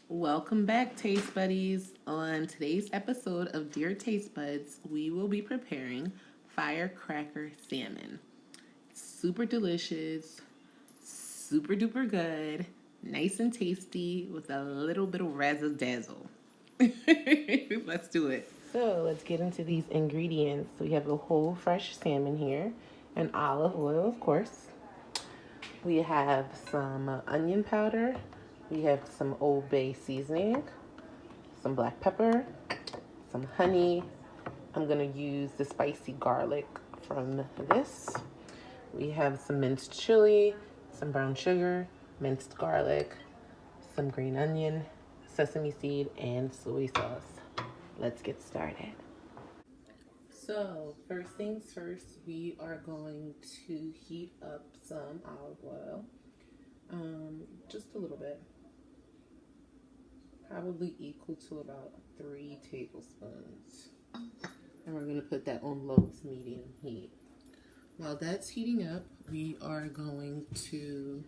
Welcome back, Taste Buddies. On today's episode of Dear Taste Buds, we will be preparing Firecracker Salmon. Super delicious, super duper good, nice and tasty with a little bit of razzle dazzle. Let's do it. So let's get into these ingredients. We have a whole fresh salmon here and olive oil, of course. We have some onion powder. We have some Old Bay seasoning, some black pepper, some honey. I'm going to use the spicy garlic from this. We have some minced chili, some brown sugar, minced garlic, some green onion, sesame seed, and soy sauce. Let's get started. So, first things first, we are going to heat up some olive oil. Just a little bit. Probably equal to about 3 tablespoons. And we're going to put that on low to medium heat. While that's heating up, we are going to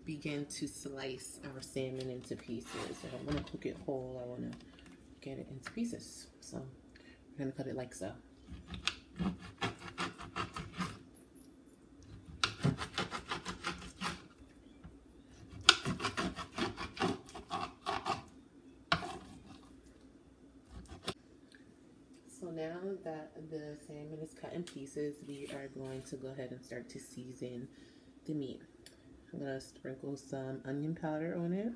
begin to slice our salmon into pieces. I don't want to cook it whole, I want to get it into pieces. So we're going to cut it like so. So now that the salmon is cut in pieces, we are going to go ahead and start to season the meat. I'm going to sprinkle some onion powder on it,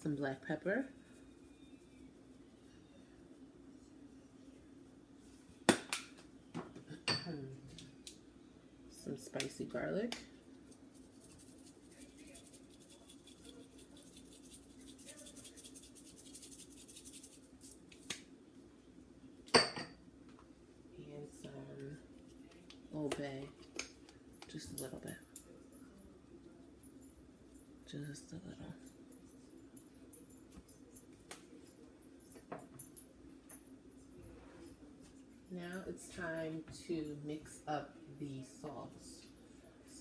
some black pepper, some spicy garlic, and some Old Bay, just a little bit, just a little. Now it's time to mix up the sauce.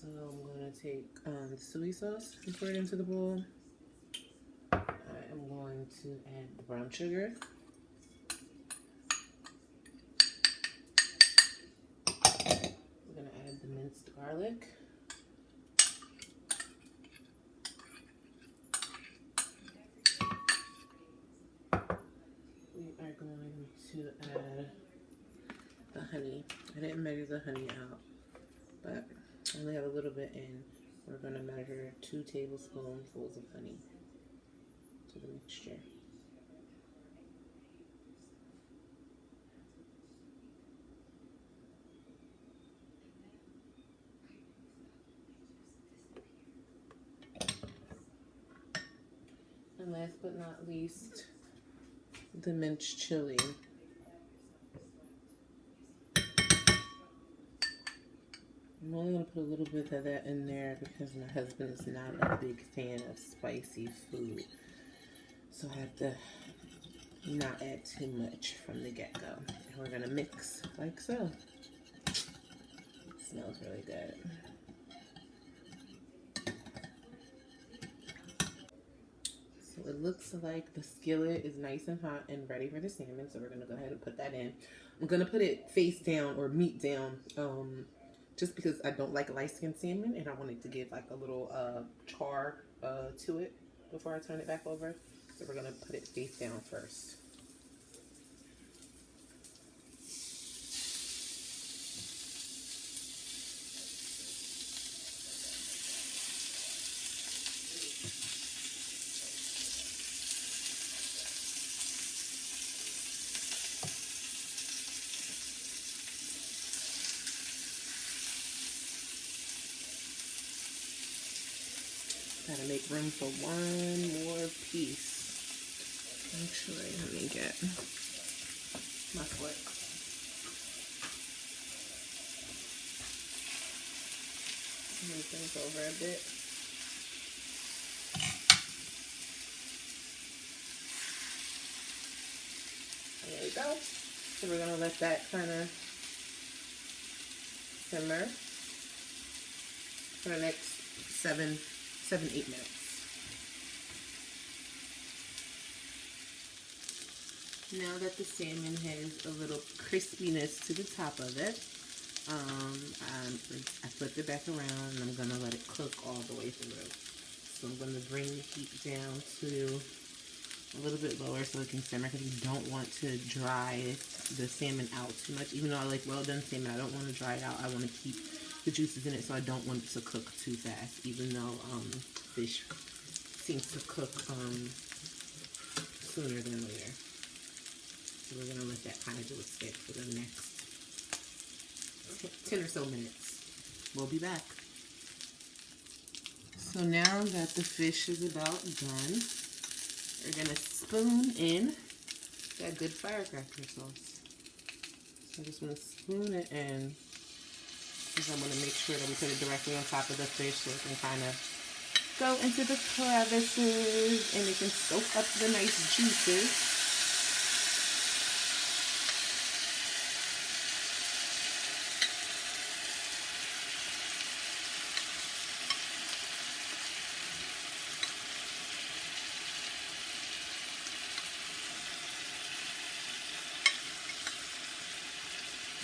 So I'm going to take the soy sauce and pour it into the bowl. I am going to add the brown sugar. We're going to add the minced garlic. We are going to add the honey. I didn't measure the honey out, but I only have a little bit in. We're going to measure 2 tablespoonfuls of honey to the mixture. And last but not least, the minced chili. I'm only going to put a little bit of that in there because my husband is not a big fan of spicy food. So I have to not add too much from the get-go. And we're going to mix like so. It smells really good. So it looks like the skillet is nice and hot and ready for the salmon. So we're going to go ahead and put that in. I'm going to put it face down or meat down. Just because I don't like light-skinned salmon and I want it to give like a little char to it before I turn it back over. So we're going to put it face down first. Gotta make room for one more piece. Actually, let me get my fork. Move things over a bit. There we go. So we're gonna let that kind of simmer for the next 7, 8 minutes. Now that the salmon has a little crispiness to the top of it, I flipped it back around and I'm going to let it cook all the way through. So I'm going to bring the heat down to a little bit lower so it can simmer, because you don't want to dry the salmon out too much. Even though I like well done salmon, I don't want to dry it out. I want to keep the juices in it, so I don't want it to cook too fast, even though fish seems to cook sooner than later. So we're going to let that kind of do its thing for the next 10 or so minutes. We'll be back. So now that the fish is about done, we're going to spoon in that good firecracker sauce. So I just want to spoon it in, because I want to make sure that we put it directly on top of the fish so it can kind of go into the crevices and it can soak up the nice juices.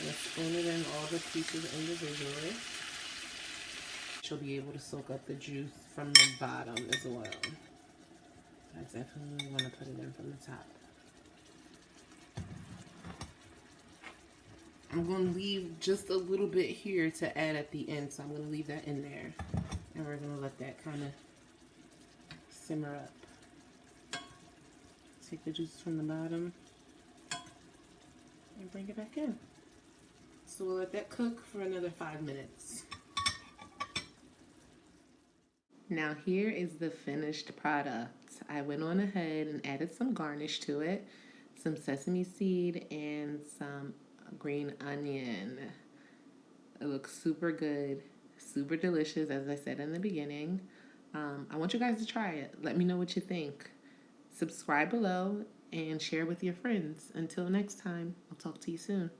And spoon it in all the pieces individually. She'll be able to soak up the juice from the bottom as well. I definitely want to put it in from the top. I'm going to leave just a little bit here to add at the end, so I'm going to leave that in there. And we're going to let that kind of simmer up. Take the juice from the bottom and bring it back in. So we'll let that cook for another 5 minutes. Now here is the finished product. I went on ahead and added some garnish to it, some sesame seed and some green onion. It looks super good, super delicious, as I said in the beginning. I want you guys to try it. Let me know what you think. Subscribe below and share with your friends. Until next time, I'll talk to you soon.